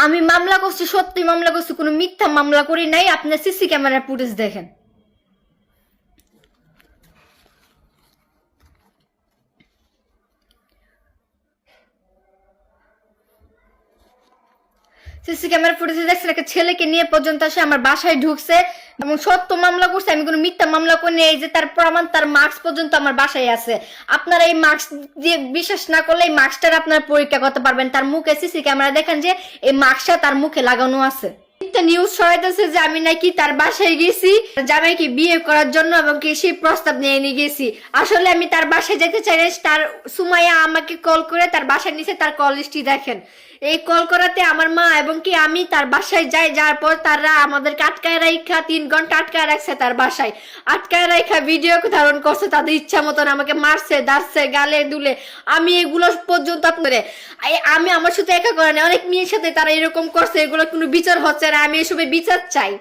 আমি মামলা করছি, সত্যি মামলা করছি, কোনো মিথ্যা মামলা করি নাই। আপনার সিসি ক্যামেরার ফুটেজ দেখেন। সিসি ক্যামেরা ফুটেজে দেখছেন একটা ছেলেকে নিয়ে পর্যন্ত আসে আমার বাসায় ঢুকছে এবং সত্য মামলা করছে, আমি কোনো মিথ্যা মামলা করিনি। এই যে তার প্রমাণ, তার মার্কস পর্যন্ত আমার বাসায় আছে। আপনারা এই মার্কস দিয়ে বিশ্বাস না করলে এই মার্কসটার আপনারা পরীক্ষা করতে পারবেন। তার মুখে সিসি ক্যামেরা দেখেন যে এই মার্কসটা তার মুখে লাগানো আছে। নিউজ ছড়াইতেছে যে আমি নাকি তার বাসায় গেছি জামাইকে বিয়ে করার জন্য এবং কি সেই প্রস্তাব নিয়ে গেছি। আসলে আমি তার বাসায় যেতে চাই না। তার সুমাইয়া আমাকে কল করে তার বাসায় নিচে তার কল লিস্টটি দেখেন। এই কল করাতে আমার মা এবং কি আমি তার বাসায় যাই। যাওয়ার পর তারা আমাদেরকে আটকায় রাখা 3 ঘন্টা আটকায় রাখছে তার বাসায়। আটকায় রাখা ভিডিও ধারণ করছে তাদের ইচ্ছা মতন, আমাকে মারছে, দাঁড়ছে, গালে দুলে। আমি এগুলো পর্যন্ত আপনারে আমি আমার সাথে একা করে না, অনেক মেয়ের সাথে তারা এরকম করছে। এগুলো কোনো বিচার হচ্ছে না। আমি এসবের বিচার চাই।